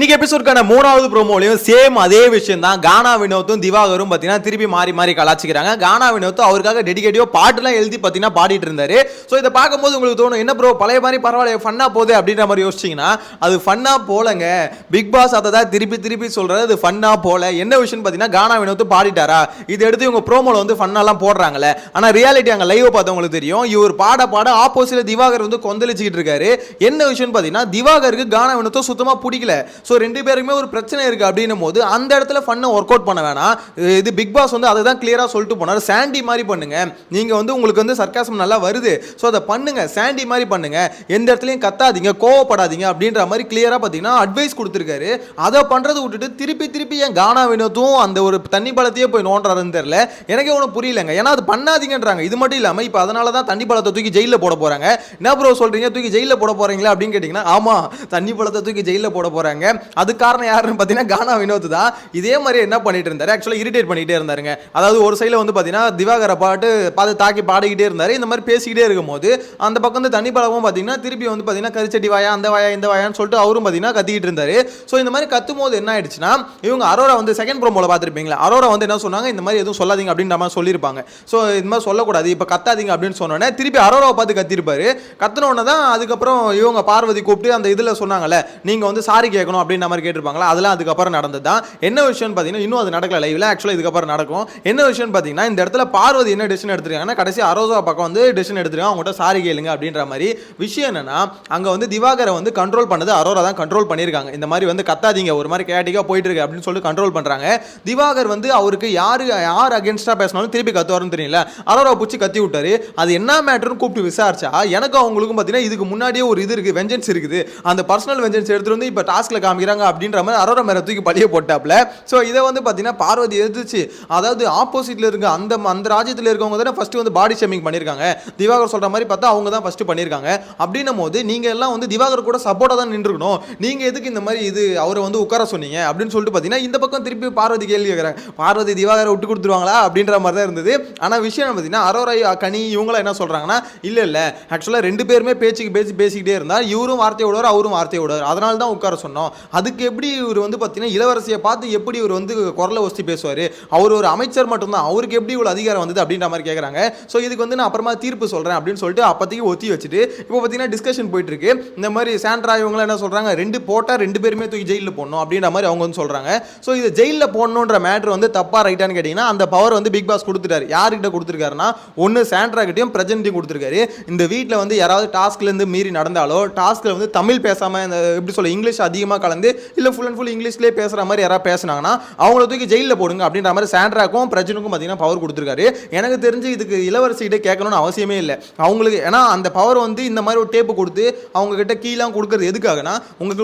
இன்னைக்கு எபிசோட்கான மூணாவது ப்ரோமோலையும் சேம் அதே விஷயம் தான். கானா வினோத்தும் திவாகரும் பார்த்தீங்கன்னா திருப்பி மாறி மாறி கலாச்சிக்கிறாங்க. கானா வினோத் அவருக்காக டெடிகேட்டிவா பாட்டுலாம் எழுதி பார்த்தீங்கன்னா பாடிட்டு இருந்தாரு. ஸோ இதை பார்க்கும்போது உங்களுக்கு தோணும், என்ன ப்ரோ பழைய மாதிரி பரவாயில்ல ஃபன்னா போகுது அப்படின்ற மாதிரி யோசிச்சிங்கன்னா அது ஃபன்னா போலங்க. பிக் பாஸ் அதை தான் திருப்பி திருப்பி சொல்றது, அது ஃபன்னா போல. என்ன விஷயம்னு பார்த்தீங்கன்னா கானா வினோத் பாடிட்டாரா, இது எடுத்து இவங்க ப்ரோமோல வந்து ஃபன்னாலாம் போடுறாங்களே, ஆனால் ரியாலிட்டி அங்கே லைவ் பார்த்தவங்களுக்கு தெரியும். இவர் பாட பாட ஆப்போசிட்ல திவாகர் வந்து கொந்தளிச்சுக்கிட்டு இருக்காரு. என்ன விஷயம்னு பார்த்தீங்கன்னா திவாகருக்கு கானா வினோத் சுத்தமாக பிடிக்கல. ஸோ ரெண்டு பேருக்குமே ஒரு பிரச்சனை இருக்கு அப்படின்னும் போது அந்த இடத்துல ஃபன்னை ஒர்க் அவுட் பண்ண வேணாம். இது பிக் பாஸ் வந்து அதை தான் கிளியரா சொல்லிட்டு போனார். சாண்டி மாதிரி பண்ணுங்க, நீங்க வந்து உங்களுக்கு வந்து சர்க்காசம் நல்லா வருது, ஸோ அதை பண்ணுங்க, சாண்டி மாதிரி பண்ணுங்க, எந்த இடத்துலையும் கத்தாதீங்க, கோவப்படாதீங்க அப்படின்ற மாதிரி கிளியரா பார்த்தீங்கன்னா அட்வைஸ் கொடுத்துருக்காரு. அதை பண்றதை விட்டுட்டு திருப்பி திருப்பி ஏன் கானா வினோத்தும் அந்த ஒரு தண்ணி பழத்தையே போய் நோண்டுறாருன்னு தெரியல. எனக்கே ஒன்றும் புரியலங்க. ஏன்னா அது பண்ணாதீங்கன்றாங்க. இது மட்டும் இல்லாமல் இப்போ அதனால தான் தண்ணி பழத்தை தூக்கி ஜெயிலில் போட போறாங்க. என்ன ப்ரோ சொல்றீங்க, தூக்கி ஜெயிலில் போட போறீங்களா அப்படின்னு கேட்டீங்கன்னா, ஆமா தண்ணி பழத்தை தூக்கி ஜெயிலில் போட போறாங்க. அது காரணம் யாருன்னு பார்த்தீங்கன்னா கானா வினோத் தான். இதே மாதிரி என்ன பண்ணிட்டு இருந்தாரு, ஆக்சுவலாக இரிட்டேட் பண்ணிட்டே இருந்தாருங்க. அதாவது ஒரு சைடில் வந்து பார்த்தீங்கன்னா திவாகரை பார்த்து தாக்கி பாடிக்கிட்டே இருந்தாரு. இந்த மாதிரி பேசிக்கிட்டே இருக்கும்போது அந்த பக்கம் வந்து தண்ணி பழமும் பார்த்தீங்கன்னா திருப்பி வந்து பார்த்தீங்கன்னா கரிச்சட்டி வாயா அந்த வாயா இந்த வாயான்னு சொல்லிட்டு அவரும் பார்த்தீங்கன்னா கத்திக்கிட்டு இருந்தாரு. ஸோ இந்த மாதிரி கத்தும் போது என்ன ஆயிடுச்சுன்னா, இவங்க அரோரா வந்து செகண்ட் ப்ரோமோல பார்த்துருப்பீங்களா, அரோரா வந்து என்ன சொன்னாங்க, இந்த மாதிரி எதுவும் சொல்லாதீங்க அப்படின்ற மாதிரி சொல்லியிருப்பாங்க. ஸோ இந்த மாதிரி சொல்லக்கூடாது, இப்போ கத்தாதீங்க அப்படின்னு சொன்னோன்னே திருப்பி அரோராவை பார்த்து கத்திருப்பாரு. கத்தினோடனே தான் அதுக்கப்புறம் இவங்க பார்வதி கூப்பிட்டு அந்த இதில் சொன்னாங்கல்ல, நீங்கள் வந்து சாரி கேட்கணும் அப்படின்ற மாதிரி கேட்டிருப்பாங்களா, அதெல்லாம் அதுக்கப்புறம் நடந்தது தான். என்ன விஷயம்னு பார்த்தீங்கன்னா இன்னும் அது நடக்கல லைவ்ல, ஆக்சுவலாக இதுக்கப்புறம் நடக்கும். என்ன விஷயம்னு பார்த்தீங்கன்னா இந்த இடத்துல பார்வதி என்ன டிசிஷன் எடுத்துருக்காங்கன்னா, கடைசி அரோசா பக்கம் வந்து டிசிஷன் எடுத்துருக்காங்க, அவங்கள்ட்ட சாரி கேளுங்க அப்படின்ற மாதிரி. விஷயம் என்னன்னா, அங்கே வந்து திவாகரை வந்து கண்ட்ரோல் பண்ணது அரோரா தான் கண்ட்ரோல் பண்ணியிருக்காங்க. இந்த மாதிரி வந்து கத்தாதீங்க, ஒரு மாதிரி கேட்டிக்காக போயிட்டு இருக்கு அப்படின்னு சொல்லி கண்ட்ரோல் பண்ணுறாங்க. திவாகர் வந்து அவருக்கு யார் அகேன்ஸ்டாக பேசினாலும் திருப்பி கத்துவாருன்னு தெரியல, அரோரா பிடிச்சி கத்தி விட்டாரு. அது என்ன மேட்டர்னு கூப்பிட்டு விசாரிச்சா எனக்கும் அவங்களுக்கும் பார்த்தீங்கன்னா இதுக்கு முன்னாடியே ஒரு இது இருக்குது, வெஞ்சன்ஸ் இருக்குது, அந்த பர்சனல் வெஞ்சன்ஸ் எடுத்துட்டு வந்து இப்போ டாஸ்க்ல காமிக்கிறாங்க அப்படின்ற மாதிரி அரோரா மேல தூக்கி பழிய போட்டாப்ல. ஸோ இதை வந்து பார்த்தீங்கன்னா பார்வதி எதிர்த்து, அதாவது ஆப்போசிட்ல இருக்க அந்த ராஜ்யத்தில் இருக்கவங்க தானே ஃபர்ஸ்ட் வந்து பாடி ஷேமிங் பண்ணியிருக்காங்க. திவாகர் சொல்ற மாதிரி பார்த்தா அவங்க தான் ஃபர்ஸ்ட் பண்ணியிருக்காங்க. அப்படின்னும் போது நீங்க எல்லாம் வந்து திவாகர் கூட சப்போர்ட்டா தான் நின்றுக்கணும், நீங்க எதுக்கு இந்த மாதிரி இது அவரை வந்து உட்கார சொன்னீங்க அப்படின்னு சொல்லிட்டு பார்த்தீங்கன்னா இந்த பக்கம் திருப்பி பார்வதி கேள்வி கேட்குறாங்க. பார்வதி திவாகரை விட்டு கொடுத்துருவாங்களா அப்படின்ற மாதிரி தான் இருந்தது. ஆனால் விஷயம் பார்த்தீங்கன்னா அரோரா கனி இவங்களாம் என்ன சொல்றாங்கன்னா, இல்லை ஆக்சுவலாக ரெண்டு பேருமே பேசிக்கிட்டே இருந்தா இவரும் வார்த்தையை விடுவார் அவரும் வார்த்தையை விடுவார், அதனால தான் உட்கார சொன்னோம். அதுக்கு எப்படி இவர் வந்து பார்த்தீங்கன்னா இளவரசியை பார்த்து எப்படி இவர் வந்து குரலை ஒஸ்தி பேசுவார், அவர் ஒரு அமைச்சர் மட்டும்தான், அவருக்கு எப்படி இவ்வளோ அதிகாரம் வந்தது அப்படின்ற மாதிரி கேட்குறாங்க. ஸோ இதுக்கு வந்து நான் அப்புறமா தீர்ப்பு சொல்கிறேன் அப்படின்னு சொல்லிட்டு அப்போதைக்கு ஒத்தி வச்சுட்டு இப்போ பார்த்தீங்கன்னா டிஸ்கஷன் போயிட்டு இருக்கு. இந்த மாதிரி சாண்ட்ரா இவங்களாம் என்ன சொல்கிறாங்க, ரெண்டு பேருமே தூக்கி ஜெயிலில் போடணும் அப்படின்ற மாதிரி அவங்க வந்து சொல்கிறாங்க. ஸோ இது ஜெயிலில் போடணுன்ற மேட்ரு வந்து தப்பா ரைட்டான்னு கேட்டிங்கன்னா அந்த பவர் வந்து பிக் பாஸ் கொடுத்துட்டாரு. யார்கிட்ட கொடுத்துருக்காருன்னா, ஒன்று சாண்ட்ரா கிட்டையும் பிரஜன்ட்டையும் கொடுத்துருக்காரு. இந்த வீட்டில் வந்து யாராவது டாஸ்க்லேருந்து மீறி நடந்தாலோ, டாஸ்கில் வந்து தமிழ் பேசாமல் இந்த எப்படி சொல்ல இங்கிலீஷ் அதிகமாக கலந்து இல்லை ஃபுல் அண்ட் ஃபுல் இங்கிலீஷ்லேயே பேசுகிற மாதிரி யாராவது பேசினாங்கன்னா அவங்கள தூக்கி ஜெயிலில் போடுங்க அப்படின்ற மாதிரி சாண்ட்ராக்கும் பிரஜனுக்கும் பார்த்தீங்கன்னா பவர் கொடுத்துருக்காரு. எனக்கு தெரிஞ்சு இதுக்கு இளவரசிகிட்ட கேட்கணும்னு அவசியமே இல்லை அவங்களுக்கு. ஏன்னா அந்த பவர் வந்து இந்த மாதிரி ஒரு டேப்பு கொடுத்து அவங்க கிட்ட கீழாம் கொடுக்குறது எதுக்காகனா,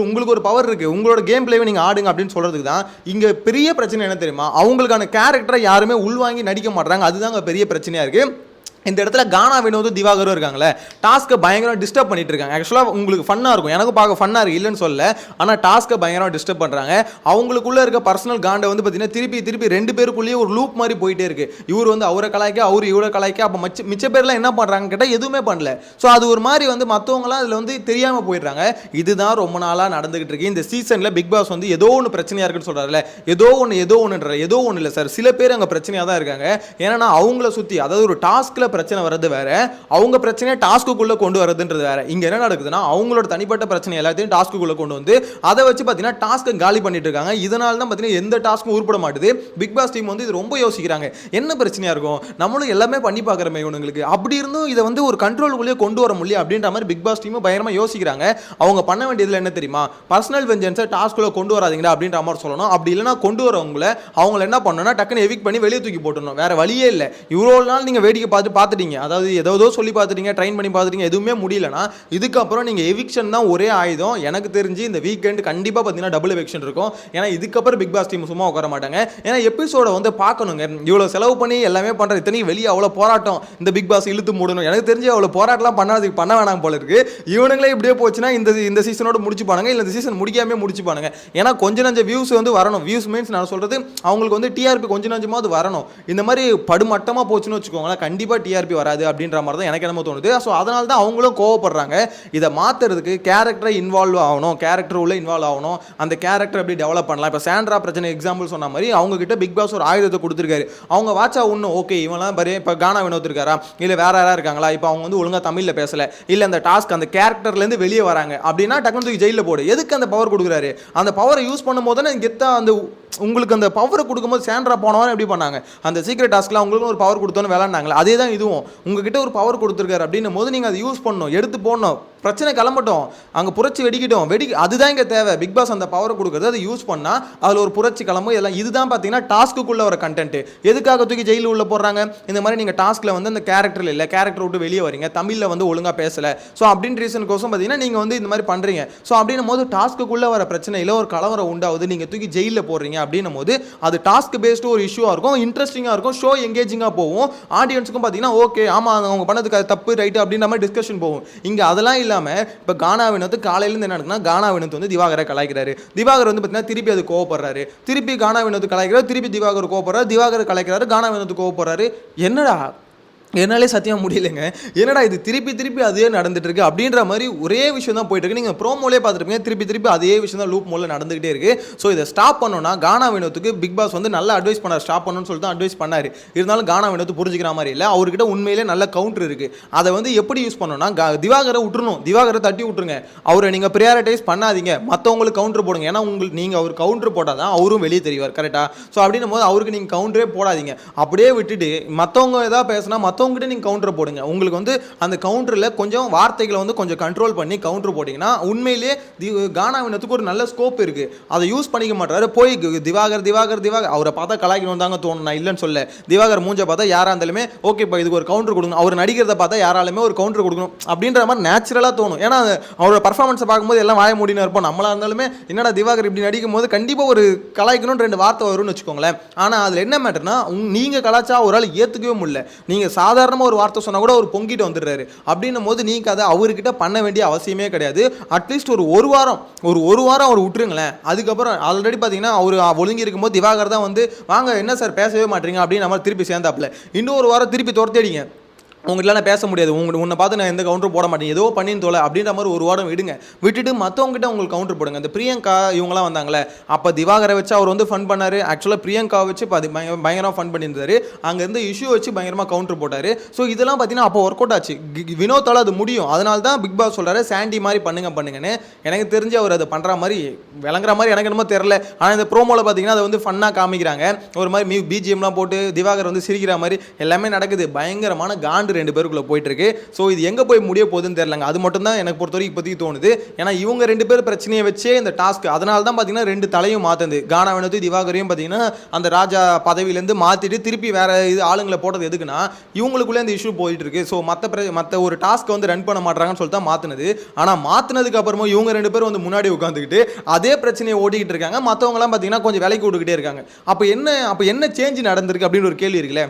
உங்களுக்கு ஒரு பவர் இருக்குது, உங்களோட கேம் பிளேவை நீங்கள் ஆடுங்க அப்படின்னு சொல்கிறதுக்கு தான். இங்கே பெரிய பிரச்சனை என்ன தெரியுமா, அவங்களுக்கான கேரக்டரை யாருமே உள்வாங்கி நடிக்க மாட்டாங்க. அதுதான் பெரிய பிரச்சனையாக இருக்குது. இந்த இடத்துல கானா வினோதும் திவாகரும் இருக்காங்களே, டாஸ்க்கை பயங்கரமாக டிஸ்டர்ப் பண்ணிட்டு இருக்காங்க. ஆக்சுவலாக உங்களுக்கு ஃபன்னாக இருக்கும், எனக்கும் பார்க்க ஃபன்னாக இருக்குது இல்லைன்னு சொல்ல, ஆனால் டாஸ்க்கை பயங்கரமாக டிஸ்டர்ப் பண்ணுறாங்க. அவங்களுக்குள்ளே இருக்க பர்சனல் காண்டை வந்து பார்த்தீங்கன்னா திருப்பி ரெண்டு பேருக்குள்ளேயே ஒரு லூப் மாதிரி போயிட்டே இருக்கு. இவர் வந்து அவரை கலாய்க்க, அவர் இவரை கலாய்க்க, அப்போ மிச்ச பேர்லாம் என்ன பண்ணுறாங்க கேட்டால் எதுவுமே பண்ணல. ஸோ அது ஒரு மாதிரி வந்து மற்றவங்களாம் அதில் வந்து தெரியாமல் போயிடுறாங்க. இதுதான் ரொம்ப நாளாக நடந்துகிட்டு இருக்கு. இந்த சீசனில் பிக் பாஸ் வந்து ஏதோ ஒன்று பிரச்சனையாக இருக்குன்னு சொல்கிறாருல, ஏதோ ஒன்று இல்லை சார், சில பேர் அங்கே பிரச்சனையாக தான் இருக்காங்க. ஏன்னா அவங்கள சுற்றி, அதாவது ஒரு டாஸ்கில் பிரச்சனை வரது வேற, அவங்க பிரச்சனையை டாஸ்க்குள்ள கொண்டு வரதுன்றது வேற. இங்க என்ன நடக்குதுன்னா, அவங்களோட தனிப்பட்ட பிரச்சனை எல்லாத்தையும் டாஸ்க்குள்ள கொண்டு வந்து அதை வச்சு பார்த்தீங்கன்னா டாஸ்க்கை காலி பண்ணிட்டு இருக்காங்க. இதனால தான் பார்த்தீங்கன்னா எந்த டாஸ்க்கும் உருப்பட மாட்டுது. பிக் பாஸ் டீம் வந்து இது ரொம்ப யோசிக்கிறாங்க, என்ன பிரச்சனையா இருக்கும், நம்மளும் எல்லாமே பண்ணி பார்க்குறமே இவங்களுக்கு, அப்படி இருந்தும் இதை வந்து ஒரு கண்ட்ரோலுக்குள்ளேயே கொண்டு வர முடியும் அப்படின்ற மாதிரி பிக் பாஸ் டீமும் பயங்கரமா யோசிக்கிறாங்க. அவங்க பண்ண வேண்டியதுல என்ன தெரியுமா, பர்சனல் வெஞ்சன்ஸை டாஸ்க்குள்ள கொண்டு வராதீங்களா அப்படின்ற மாதிரி சொல்லணும். அப்படி இல்லைன்னா கொண்டு அவங்கள என்ன பண்ணணும்னா டக்குன்னு எவிக் பண்ணி வெளியே தூக்கி போட்டணும், வேற வழியே இல்லை. இவ்வளோ நாள் நீங்க வேடிக்கை பார்த்துட்டீங்க, அதாவது ஏதோ சொல்லி பார்த்துட்டீங்க, ட்ரைன் பண்ணி பார்த்துட்டீங்க, எதுவுமே முடியலனா இதுக்கப்புறம் நீங்கள் எவிக்ஷன் தான் ஒரே ஆயுதம். எனக்கு தெரிஞ்சு இந்த வீக்கெண்ட் கண்டிப்பாக பார்த்தீங்கன்னா டபுள் எவிக்ஷன் இருக்கும். ஏன்னா இதுக்கப்புறம் பிக் பாஸ் டீம் சும்மா உட்கார மாட்டாங்க. ஏன்னா எபிசோட வந்து பார்க்கணுங்க, இவ்வளோ செலவு பண்ணி எல்லாமே பண்ணுற இத்தனைக்கு வெளியே அவ்வளோ போராட்டம் இந்த பிக் பாஸ் இழுத்து மூடணும். எனக்கு தெரிஞ்சு அவ்வளோ போராட்டம்லாம் பண்ண வேணாம் போல இருக்கு. இவனுங்களே இப்படியே போச்சுன்னா இந்த சீசனோட முடிச்சுப்பானுங்க, இல்லை இந்த சீசன் முடிக்காமே முடிச்சுப்பானுங்க. ஏன்னா கொஞ்சம் நஞ்ச வியூஸ் வந்து வரணும். வியூஸ் மீன்ஸ் நான் சொல்கிறது அவங்களுக்கு வந்து டிஆர்பி கொஞ்சம் நஞ்சமாவது வரணும். இந்த மாதிரி படுமட்டமாக போச்சுன்னு வச்சுக்கோங்களேன், கண்டிப்பாக டிஆர்பி டிஆர்பி வராது அப்படின்ற மாதிரி தான் எனக்கு என்னமோ தோணுது. ஸோ அதனால தான் அவங்களும் கோவப்படுறாங்க. இதை மாற்றுறதுக்கு கேரக்டரை இன்வால்வ் ஆகணும், கேரக்டர் உள்ள இன்வால்வ் ஆகணும், அந்த கேரக்டர் எப்படி டெவலப் பண்ணலாம். இப்போ சாண்ட்ரா பிரச்சனை எக்ஸாம்பிள் சொன்ன மாதிரி அவங்க கிட்ட பிக் பாஸ் ஒரு ஆயுதத்தை கொடுத்துருக்காரு. அவங்க வாட்சா ஒன்றும் ஓகே இவங்கலாம் பாரு இப்போ கானா வினோத் இருக்காரா, இல்லை வேற யாராவது இருக்காங்களா, இப்போ அவங்க வந்து ஒழுங்காக தமிழில் பேசலை, இல்லை அந்த டாஸ்க் அந்த கேரக்டர்லேருந்து வெளியே வராங்க அப்படின்னா டக்குனு தூக்கி ஜெயிலில் போடு. எதுக்கு அந்த பவர் கொடுக்குறாரு? அந்த பவரை யூஸ் பண்ணும்போது தானே கெத்தா அந்த உங்களுக்கு அந்த பவரை கொடுக்கும்போது சாண்ட்ரா போனவன் எப்படி பண்ணாங்க, அந்த சீக்ரெட் டாஸ்க்ல உங்களுக்கு ஒரு பவர் கொடுத்தோன்னு விளாண்டாங்களே, அதே தான் இதுவும் உங்ககிட்ட ஒரு பவர் கொடுத்துருக்காரு அப்படின்னும் போது நீங்கள் அதை யூஸ் பண்ணணும், எடுத்து போடணும், பிரச்சனை கிளம்பட்டும், அங்கே புரட்சி வெடிக்கட்டும், அதுதான் இங்கே தேவை. பிக் பாஸ் அந்த பவரை கொடுக்குறது அதை யூஸ் பண்ணால் அதில் ஒரு புரட்சி கிளம்பும். இதெல்லாம் இதுதான் பார்த்தீங்கன்னா டாஸ்க்குள்ளே வர கண்டென்ட். எதுக்காக தூக்கி ஜெயிலில் உள்ள போடுறாங்க? இந்த மாதிரி நீங்கள் டாஸ்க்கில் வந்து அந்த கேரக்டர் இல்லை, கேரக்டர் விட்டு வெளியே வரீங்க, தமிழில் வந்து ஒழுங்காக பேசலை, ஸோ அப்படின்ற ரீசனுக்கோசம் பார்த்தீங்கன்னா நீங்கள் வந்து இந்த மாதிரி பண்ணுறீங்க. ஸோ அப்படின்னும் போது டாஸ்க்குள்ளே வர பிரச்சனையில் ஒரு கலவரம் உண்டாகுது, நீங்கள் தூக்கி ஜெயிலில் போடுறீங்க அப்படின்னும் போது அது டாஸ்க் பேஸ்டு ஒரு இஷ்யூவாக இருக்கும், இன்ட்ரெஸ்டிங்காக இருக்கும், ஷோ எங்கேஜிங்காக போகும், ஆடியன்ஸுக்கும் பார்த்தீங்கன்னா ஓகே ஆமாம் அவங்க பண்ணதுக்கு தப்பு ரைட்டு அப்படின்ற மாதிரி டிஸ்கஷன் போகும். இங்கே அதெல்லாம் இல்லாமல் இப்போ கானா வினோத் காலையிலேருந்து என்ன நடக்குன்னா, கானா வினோத் வந்து திவாகரை கலாய்க்கிறாரு, திவாகர் வந்து பார்த்தீங்கன்னா திருப்பி அது கோவப்படுறாரு, திருப்பி கானா வினோத் கலாய்க்கிறாரு, திருப்பி திவாகர் கோவப்படுறாரு, திவாகர் கலாய்க்கிறாரு, கானா வினோத் கோவப்படுறாரு. என்னடா என்னாலே சத்தியம் முடியலைங்க, என்னடா இது திருப்பி திருப்பி அதே நடந்துட்டு இருக்கு அப்படின்ற மாதிரி ஒரே விஷயம் தான் போயிட்டு இருக்கு. நீங்கள் ப்ரோமோலே பார்த்துருப்பீங்க, திருப்பி திருப்பி அதே விஷயம் தான் லூப் மோல நடந்துகிட்டே இருக்கு. ஸோ இதை ஸ்டாப் பண்ணோன்னா கானா வினோத்துக்கு பிக் பாஸ் வந்து நல்ல அட்வைஸ் பண்ணார், ஸ்டாப் பண்ணணும்னு சொல்லிட்டு அட்வைஸ் பண்ணார். இருந்தாலும் கானா வினோத் புரிஞ்சுக்கிற மாதிரி இல்லை, அவர்கிட்ட உண்மையிலே நல்ல கவுண்டர் இருக்கு. அதை வந்து எப்படி யூஸ் பண்ணணும்னா திவாகரை விட்டுறணும், திவாகரை தட்டி விட்டுருங்க, அவரை நீங்கள் ப்ரியாரிட்டைஸ் பண்ணாதீங்க, மற்றவங்களுக்கு கவுண்டர் போடுங்க. ஏன்னா உங்களுக்கு நீங்கள் அவர் கவுண்டர் போட்டால் தான் அவரும் வெளியே தெரிவார் கரெக்டாக. ஸோ அப்படின்னும் போது அவருக்கு நீங்கள் கவுண்டரே போடாதீங்க, அப்படியே விட்டுட்டு மற்றவங்க ஏதாவது பேசினா மற்றவங்ககிட்ட நீங்கள் கவுண்டர் போடுங்க. உங்களுக்கு வந்து அந்த கவுண்டரில் கொஞ்சம் வார்த்தைகளை வந்து கொஞ்சம் கண்ட்ரோல் பண்ணி கவுண்டர் போட்டிங்கன்னா உண்மையிலேயே கானா வினோத்துக்கு ஒரு நல்ல ஸ்கோப் இருக்குது. அதை யூஸ் பண்ணிக்க மாட்டாரு. போய் திவாகர் திவாகர் திவாகர் அவரை பார்த்தா கலாய்க்கணும் தாங்க தோணும், நான் இல்லைன்னு சொல்ல. திவாகர் மூஞ்சை பார்த்தா யாராக இருந்தாலுமே ஓகே இப்போ இதுக்கு ஒரு கவுண்டர் கொடுக்கணும், அவர் நடிக்கிறத பார்த்தா யாராலுமே ஒரு கவுண்டர் கொடுக்கணும் அப்படின்ற மாதிரி நேச்சுரலாக தோணும். ஏன்னா அவரோட பர்ஃபார்மன்ஸை பார்க்கும்போது எல்லாம் வாய மூடினு இருப்போம். நம்மளா இருந்தாலுமே என்னடா திவாகர் இப்படி நடிக்கும் போது கண்டிப்பாக ஒரு கலாய்க்கணும்னு 2 வார்த்தை வரும்னு வச்சுக்கோங்களேன். ஆனால் அதில் என்ன மேட்டர்னா நீங்கள் கலாச்சா ஒரு ஆள் ஏற்றுக்கவே முடியல, நீங்கள் சாதாரணமாக ஒரு வார்த்தை சொன்னா கூட அவர் பொங்கிட்டு வந்துடுறாரு. அப்படின்னும் போது நீங்க அதை அவர்கிட்ட பண்ண வேண்டிய அவசியமே கிடையாது. அட்லீஸ்ட் ஒரு வாரம் அவர் விட்டுருங்களேன். அதுக்கப்புறம் ஆல்ரெடி பார்த்தீங்கன்னா அவர் ஒழுங்கி இருக்கும்போது திவாகர் தான் வந்து வாங்க என்ன சார் பேசவே மாட்டீங்க அப்படின்னு நம்ம திருப்பி சேர்ந்தாப்புல இன்னொரு வாரம் திருப்பி துரத்தடிங்க, உங்கள்கிட்ட நான் பேச முடியாது, உன்னை பார்த்து நான் எந்த கவுண்டர் போட மாட்டேன், ஏதோ பண்ணின்னு தோலை அப்படின்ற மாதிரி ஒரு வாரம் விடுங்க. விட்டுட்டு மற்றவங்ககிட்ட உங்களுக்கு கவுண்டர் போடுங்க. இந்த பிரியங்கா இவங்களாம் வந்தாங்களே, அப்போ திவாகரை வச்சு அவர் வந்து ஃபன் பண்ணார். ஆக்சுவலாக பிரியங்காவை வச்சு பயங்கரமாக ஃபன் பண்ணியிருந்தாரு. அங்கேருந்து இஷ்யூ வச்சு பயங்கரமாக கவுண்டர் போட்டார். ஸோ இதெல்லாம் பார்த்தீங்கன்னா அப்போ ஒர்க் அவுட் ஆச்சு. வினோத்தால் அது முடியும். அதனால தான் பிக் பாஸ் சொல்கிறாரு சாண்டி மாதிரி பண்ணுங்கன்னு. எனக்கு தெரிஞ்சு அவர் அதை பண்ணுற மாதிரி விளங்குற மாதிரி எனக்கு என்னமோ தெரில. ஆனால் இந்த ப்ரோமோவில் பார்த்தீங்கன்னா அதை வந்து ஃபன்னாக காமிக்கிறாங்க. ஒரு மாதிரி பிஜிஎம்லாம் போட்டு திவாகர் வந்து சிரிக்கிற மாதிரி எல்லாமே நடக்குது. பயங்கரமான காண்டு 2 பேருக்குள்ள போயிட்டு இருக்கு. ஸோ இது எங்க போய் முடிய போகுதுன்னு தெரியலங்க. அது மட்டும் தான் எனக்கு பொறுத்தவரைக்கும் இப்போதைக்கு தோணுது. ஏன்னா இவங்க 2 பேர் பிரச்சனையை வச்சே இந்த டாஸ்க், அதனால தான் பார்த்தீங்கன்னா 2 தலையும் மாற்றுது. கானா வினோத் திவாகரையும் பார்த்தீங்கன்னா அந்த ராஜா பதவியிலேருந்து மாற்றிட்டு திருப்பி வேற இது ஆளுங்களை போட்டது எதுக்குன்னா இவங்களுக்குள்ளே இந்த இஷ்யூ போயிட்டு இருக்கு. ஸோ மற்ற ஒரு டாஸ்க்கை வந்து ரன் பண்ண மாட்டாங்கன்னு சொல்லிட்டு தான் மாற்றினது. ஆனால் மாற்றினதுக்கு அப்புறமா இவங்க 2 பேரும் வந்து முன்னாடி உட்காந்துக்கிட்டு அதே பிரச்சனையை ஓடிக்கிட்டு இருக்காங்க. மற்றவங்களாம் பார்த்தீங்கன்னா கொஞ்சம் விலைக்கு விட்டுக்கிட்டே இருக்காங்க. அப்போ என்ன சேஞ்ச் நடந்திருக்கு அப்படின்னு ஒரு கேள்வி இருக்குல்ல.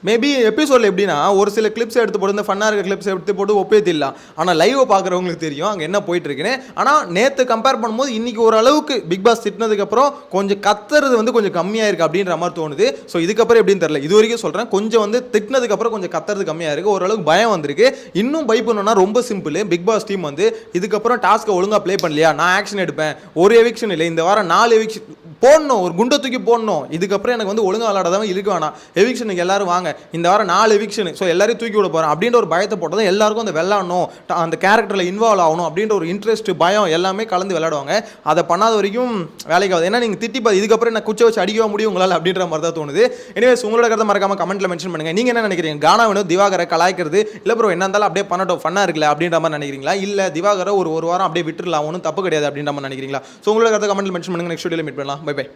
மேபி எபிசோடில் எப்படின்னா ஒரு சில கிளிப்ஸ் எடுத்து போட்டு இந்த ஃபன்னாக இருக்க கிளிப்ஸ் எடுத்து போட்டு ஒப்பேத்திடலாம். ஆனால் லைவை பார்க்குறவங்களுக்கு தெரியும் அங்கே என்ன போயிட்டு இருக்குன்னு. ஆனால் நேற்று கம்பேர் பண்ணும்போது இன்னைக்கு ஓரளவுக்கு பிக் பாஸ் திட்டினதுக்கப்புறம் கொஞ்சம் கத்துறது வந்து கொஞ்சம் கம்மியாக இருக்குது அப்படின்ற மாதிரி தோணுது. ஸோ இதுக்கப்புறம் எப்படின்னு தெரியல. இது வரைக்கும் சொல்கிறேன், கொஞ்சம் வந்து திட்டினதுக்கப்புறம் கொஞ்சம் கத்துறது கம்மியாக இருக்குது. ஓரளவுக்கு பயம் வந்திருக்கு. இன்னும் பயப்படணும்னா ரொம்ப சிம்பிள். பிக் பாஸ் டீம் வந்து இதுக்கப்புறம் டாஸ்க்கை ஒழுங்காக ப்ளே பண்ணலையா, நான் ஆக்ஷன் எடுப்பேன். ஒரு எவிக்ஷன் இல்லை, இந்த வாரம் 4 எவிக்ஷன் போடணும், ஒரு குண்டை தூக்கி போடணும். இதுக்கப்புறம் எனக்கு வந்து ஒழுங்காக விளாடாதான் இருக்க வேணாம், எவிக்ஷனுக்கு எல்லாரும் வாங்க, இந்த வாரம் 4 எவிக்ஷன், ஸோ எல்லாரையும் தூக்கி விட போகிறேன் அப்படின்ற ஒரு பயத்தை போட்டதும் எல்லாருக்கும் அந்த விளாடணும், அந்த கேரக்டரில் இன்வால்வ் ஆகணும் அப்படின்ற ஒரு இன்ட்ரெஸ்ட் பயம் எல்லாமே கலந்து விளையாடுவாங்க. அதை பண்ணாத வரைக்கும் வேலைக்கு ஆகுது. ஏன்னா நீங்கள் திட்டி இதுக்கப்புறம் என்ன குச்சை வச்சு அடிக்கவே முடியும் உங்களால் அப்படின்ற மாதிரி தான் தோணுது. எனிவேஸ் உங்களோட கருத்தை மறக்காம கமெண்ட்டில் மென்ஷன் பண்ணுங்கள். நீங்கள் என்ன நினைக்கிறீங்க? கானா வினோத் திவாகரை கலாய்க்கிறது இல்லை ப்ரோ என்ன இருந்தாலும் அப்படியே பண்ணட்டும் ஃபன்னாக இருக்குல்ல அப்படின்ற மாதிரி நினைக்கிறீங்களா, இல்லை திவாகரை ஒரு வாரம் அப்படியே விட்டுடலாம் ஒன்றும் தப்பு கிடையாது அப்படின்ற மாதிரி நினைக்கிறீங்களா? ஸோ உங்களோட கருத்தை கமெண்ட்டில் மென்ஷன் பண்ணுங்கள். நெக்ஸ்ட் வீடியோவில் மீட் பண்ணலாம். Bye by.